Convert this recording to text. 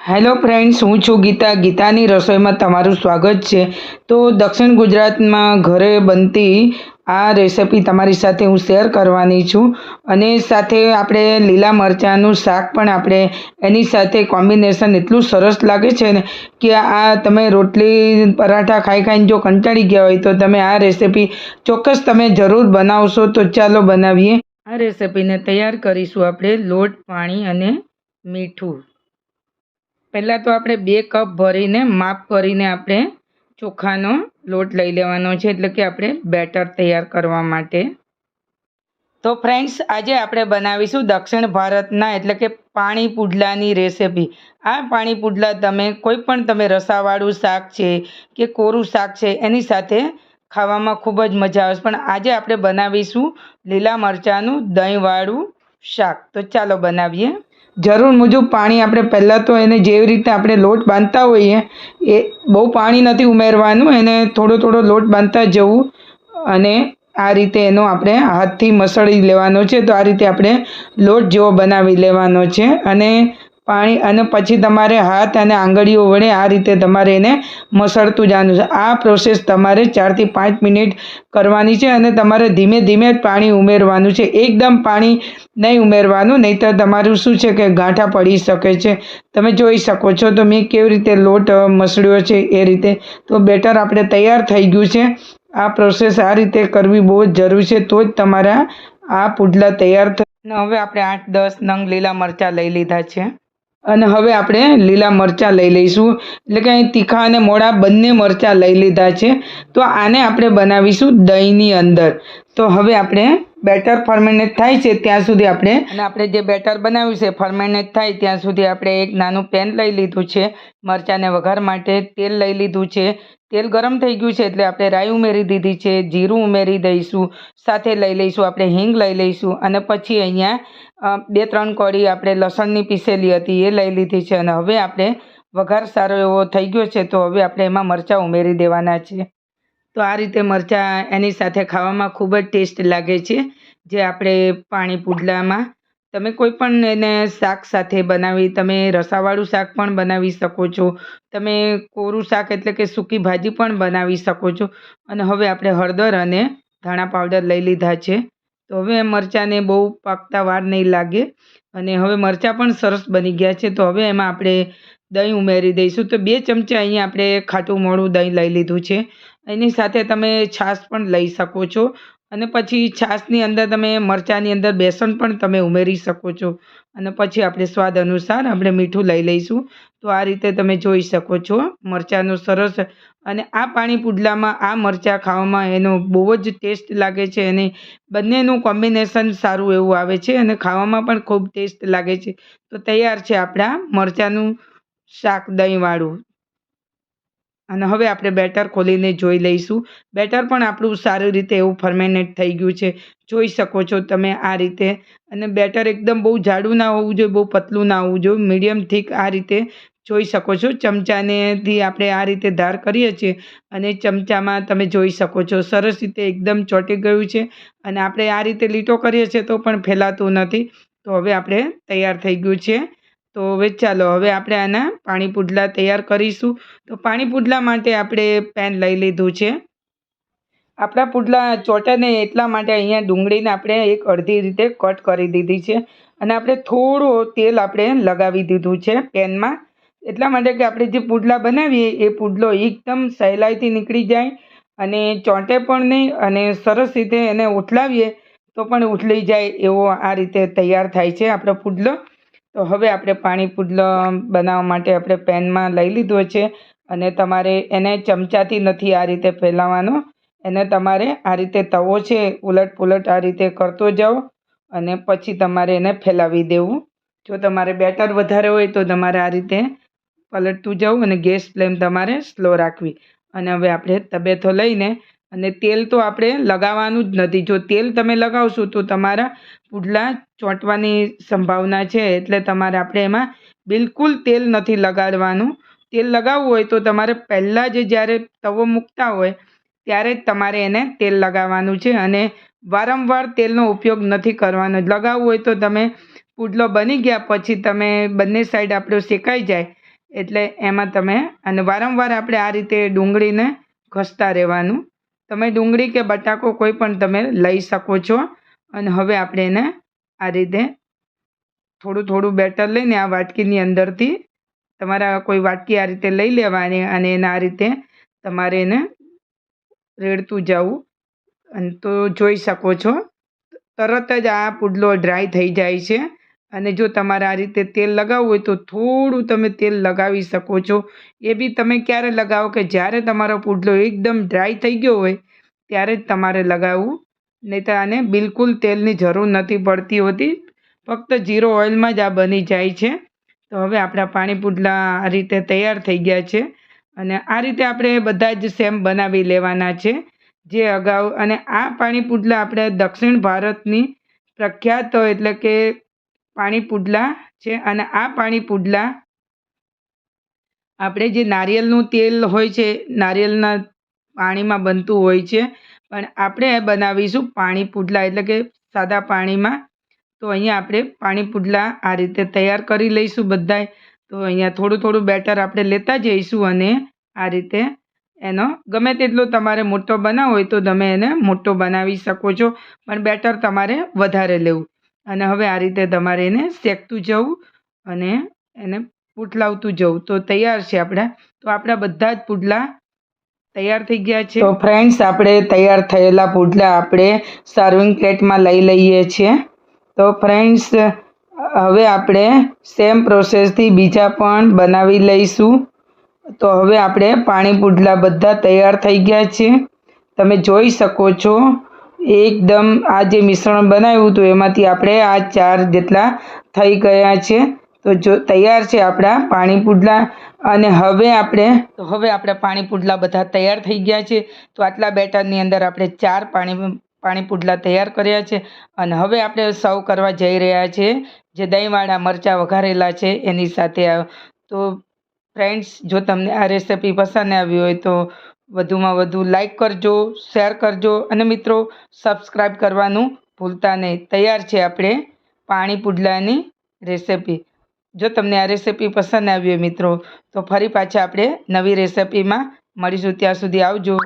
Hello friends, હું છું ગીતા. ગીતાની રસોઈમાં તમારું સ્વાગત છે. તો દક્ષિણ ગુજરાતમાં ઘરે બનતી આ રેસિપી તમારી સાથે હું શેર કરવાની છું. અને સાથે આપણે લીલા મરચાંનું શાક પણ આપણે એની સાથે કોમ્બિનેશન એટલું સરસ લાગે છે ને કે આ તમે રોટલી પરાઠા ખાઈ ખાઈને જો કંટાળી ગયા હોય તો તમે આ રેસિપી ચોક્કસ તમે જરૂર બનાવશો. તો ચાલો બનાવીએ. આ રેસિપીને તૈયાર કરીશું આપણે લોટ, પાણી અને મીઠું. પહેલાં તો આપણે 2 કપ ભરીને માપ કરીને આપણે ચોખાનો લોટ લઈ લેવાનો છે, એટલે કે આપણે બેટર તૈયાર કરવા માટે. તો ફ્રેન્ડ્સ, આજે આપણે બનાવીશું દક્ષિણ ભારતના એટલે કે પાણી પુડલાની રેસિપી. આ પાણી પુડલા કોઈ પણ તમે રસાવાળું શાક છે કે કોરું શાક છે એની સાથે ખાવામાં ખૂબ જ મજા આવે છે. પણ આજે આપણે બનાવીશું લીલા મરચાંનું દહીંવાળું શાક. તો ચાલો બનાવીએ. જરૂર મુજબ પાણી આપણે પહેલાં તો એને જેવી રીતે આપણે લોટ બાંધતા હોઈએ એ બહુ પાણી નથી ઉમેરવાનું, એને થોડો થોડો લોટ બાંધતા જવું અને આ રીતે એનો આપણે હાથથી મસળી લેવાનો છે. તો આ રીતે આપણે લોટ જેવો બનાવી લેવાનો છે અને પાણી અને પછી તમારે હાથ અને આંગળીઓ વડે આ રીતે તમારે એને મસળતું જવાનું છે. આ પ્રોસેસ તમારે 4 થી 5 મિનિટ કરવાની છે અને તમારે ધીમે ધીમે જ પાણી ઉમેરવાનું છે. એકદમ પાણી નહીં ઉમેરવાનું, નહીંતર તમારું શું છે કે ગાંઠા પડી શકે છે. તમે જોઈ શકો છો તો મેં કેવી રીતે લોટ મસળ્યો છે એ રીતે. તો બેટર આપણે તૈયાર થઈ ગયું છે. આ પ્રોસેસ આ રીતે કરવી બહુ જ જરૂરી છે, તો જ તમારા આ પુડલા તૈયાર થાય. હવે આપણે 8-10 નંગ લીલા મરચાં લઈ લીધા છે અને હવે આપણે લીલા મરચાં લઈ લઈશું, એટલે કે અહીં તીખા અને મોળા બંને મરચાં લઈ લીધા છે. તો આને આપણે બનાવીશું દહીંની અંદર. તો હવે આપણે બેટર ફર્મેનેટ થાય છે ત્યાં સુધી આપણે જે બેટર બનાવ્યું છે ફર્મેનેટ થાય ત્યાં સુધી આપણે એક નાનું પેન લઈ લીધું છે. મરચાંને વઘાર માટે તેલ લઈ લીધું છે. તેલ ગરમ થઈ ગયું છે એટલે આપણે રાઈ ઉમેરી દીધી છે, જીરું ઉમેરી દઈશું, સાથે લઈ લઈશું આપણે હિંગ લઈ લઈશું અને પછી અહીંયા 2-3 કોળી આપણે લસણની પીસેલી હતી એ લઈ લીધી છે. અને હવે આપણે વઘાર સારો એવો થઈ ગયો છે તો હવે આપણે એમાં મરચાં ઉમેરી દેવાના છે. તો આ રીતે મરચાં એની સાથે ખાવામાં ખૂબ જ ટેસ્ટ લાગે છે. જે આપણે પાણી પુડલામાં તમે કોઈ પણ એને શાક સાથે બનાવી, તમે રસાવાળું શાક પણ બનાવી શકો છો, તમે કોરું શાક એટલે કે સૂકી ભાજી પણ બનાવી શકો છો. અને હવે આપણે હળદર અને ધાણા પાવડર લઈ લીધા છે. તો હવે મરચાંને બહુ પાકતા વાર નહીં લાગે અને હવે મરચાં પણ સરસ બની ગયા છે. તો હવે એમાં આપણે દહીં ઉમેરી દઈશું. તો 2 ચમચા અહીંયા આપણે ખાટું મોળું દહીં લઈ લીધું છે. એની સાથે તમે છાશ પણ લઈ શકો છો અને પછી છાશની અંદર તમે મરચાંની અંદર બેસન પણ તમે ઉમેરી શકો છો અને પછી આપણે સ્વાદ અનુસાર આપણે મીઠું લઈ લઈશું. તો આ રીતે તમે જોઈ શકો છો મરચાંનો સરસ. અને આ પાણી પુડલામાં આ મરચાં ખાવામાં એનો બહુ જ ટેસ્ટ લાગે છે અને બંનેનું કોમ્બિનેશન સારું એવું આવે છે અને ખાવામાં પણ ખૂબ ટેસ્ટ લાગે છે. તો તૈયાર છે આપણા મરચાંનું શાક દહીંવાળું. અને હવે આપણે બેટર ખોલીને જોઈ લઈશું. બેટર પણ આપણું સારી રીતે એવું ફર્મેનેટ થઈ ગયું છે, જોઈ શકો છો તમે આ રીતે. અને બેટર એકદમ બહુ જાડું ના હોવું જોઈએ, બહુ પતલું ના હોવું જોઈએ, મીડિયમ થીક આ રીતે જોઈ શકો છો. ચમચાનેથી આપણે આ રીતે ધાર કરીએ છીએ અને ચમચામાં તમે જોઈ શકો છો સરસ રીતે એકદમ ચોંટી ગયું છે અને આપણે આ રીતે લીટો કરીએ છીએ તો પણ ફેલાતું નથી. તો હવે આપણે તૈયાર થઈ ગયું છે. તો હવે ચાલો હવે આપણે આના પાણી પુડલા તૈયાર કરીશું. તો પાણી પુડલા માટે આપણે પેન લઈ લીધું છે. આપણા પુડલા ચોટે નહીં એટલા માટે અહીંયા ડુંગળીને આપણે એક અડધી રીતે કટ કરી દીધી છે અને આપણે થોડું તેલ આપણે લગાવી દીધું છે પેનમાં, એટલા માટે કે આપણે જે પુડલા બનાવીએ એ પુડલો એકદમ સહેલાઈથી નીકળી જાય અને ચોંટે પણ નહીં અને સરસ રીતે એને ઉથલાવીએ તો પણ ઉથલી જાય એવો આ રીતે તૈયાર થાય છે આપણો પુડલો. તો હવે આપણે પાણી પુડલો બનાવવા માટે આપણે પેનમાં લઈ લીધો છે અને તમારે એને ચમચાથી નથી આ રીતે ફેલાવવાનો, એને તમારે આ રીતે તવો છે ઉલટ પુલટ આ રીતે કરતો જાઓ અને પછી તમારે એને ફેલાવી દેવું. જો તમારે બેટર વધારે હોય તો તમારે આ રીતે પલટતું જવું અને ગેસ ફ્લેમ તમારે સ્લો રાખવી. અને હવે આપણે તબેથો લઈને અને તેલ તો આપણે લગાવવાનું જ નથી. જો તેલ તમે લગાવશો તો તમારા પુડલા ચોંટવાની સંભાવના છે, એટલે તમારે આપણે એમાં બિલકુલ તેલ નથી લગાડવાનું. તેલ લગાવવું હોય તો તમારે પહેલાં જ જ્યારે તવો મૂકતા હોય ત્યારે જ તમારે એને તેલ લગાવવાનું છે અને વારંવાર તેલનો ઉપયોગ નથી કરવાનો. લગાવવું હોય તો તમે પુડલો બની ગયા પછી તમે બંને સાઈડ આપણો શેકાઈ જાય એટલે એમાં તમે અને વારંવાર આપણે આ રીતે ડુંગળીને ઘસતા રહેવાનું. તમે ડુંગળી કે બટાકો કોઈ પણ તમે લઈ શકો છો. અને હવે આપણે એને આ રીતે થોડું થોડું બેટર લઈને આ વાટકીની અંદરથી તમારા કોઈ વાટકી આ રીતે લઈ લેવાની અને એના આ રીતે તમારે એને રેડતું જવું. અને તો જોઈ શકો છો તરત જ આ પુડલો ડ્રાય થઈ જાય છે. અને જો તમારે આ રીતે તેલ લગાવવું હોય તો થોડું તમે તેલ લગાવી શકો છો. એ બી તમે ક્યારે લગાવો કે જ્યારે તમારો પુડલો એકદમ ડ્રાય થઈ ગયો હોય ત્યારે જ તમારે લગાવવું. નહીં તો આને બિલકુલ તેલની જરૂર નથી પડતી હોતી. ફક્ત જીરો ઓઇલમાં જ આ બની જાય છે. તો હવે આપણા પાણી પુડલા આ રીતે તૈયાર થઈ ગયા છે. અને આ રીતે આપણે બધા જ સેમ બનાવી લેવાના છે જે અગાઉ. અને આ પાણી પુડલા આપણે દક્ષિણ ભારતની પ્રખ્યાત એટલે કે પાણી પુડલા છે. અને આ પાણી પુડલા આપણે જે નારિયેળનું તેલ હોય છે નારિયેળના પાણીમાં બનતું હોય છે, પણ આપણે બનાવીશું પાણી પુડલા એટલે કે સાદા પાણીમાં. તો અહીંયા આપણે પાણી પુડલા આ રીતે તૈયાર કરી લઈશું બધાય. તો અહીંયા થોડું થોડું બેટર આપણે લેતા જઈશું અને આ રીતે એનો ગમે તેટલો તમારે મોટો બનાવવો હોય તો તમે એને મોટો બનાવી શકો છો, પણ બેટર તમારે વધારે લેવું. અને હવે આ રીતે તમારે એને શેકતું જવું અને એને પુડલાવતું જવું. તો તૈયાર છે આપણા. તો આપણા બધા જ પુડલા તૈયાર થઈ ગયા છે. તો ફ્રેન્ડ્સ આપણે તૈયાર થયેલા પુડલા આપણે સર્વિંગ પ્લેટમાં લઈ લઈએ છીએ. તો ફ્રેન્ડ્સ હવે આપણે સેમ પ્રોસેસથી બીજા પણ બનાવી લઈશું. તો હવે આપણે પાણી પુડલા બધા તૈયાર થઈ ગયા છે. તમે જોઈ શકો છો એકદમ આ જે મિશ્રણ બનાવ્યું હતું એમાંથી આપણે આ 4 જેટલા થઈ ગયા છે. તો જો તૈયાર છે આપણા પાણી પુડલા. અને હવે આપણે પાણી પુડલા બધા તૈયાર થઈ ગયા છે. તો આટલા બેટરની અંદર આપણે 4 પાણી પુડલા તૈયાર કર્યા છે. અને હવે આપણે સર્વ કરવા જઈ રહ્યા છીએ જે દહીંવાળા મરચાં વઘારેલા છે એની સાથે. તો ફ્રેન્ડ્સ જો તમને આ રેસિપી પસંદ આવી હોય તો વધુમાં વધુ લાઈક કરજો, શેર કરજો અને મિત્રો સબસ્ક્રાઈબ કરવાનું ભૂલતા નહીં. તૈયાર છે આપણે પાણી પુડલાની રેસિપી. જો તમને આ રેસિપી પસંદ આવી હોય મિત્રો તો ફરી પાછા આપણે નવી રેસિપીમાં મળીશું. ત્યાં સુધી આવજો.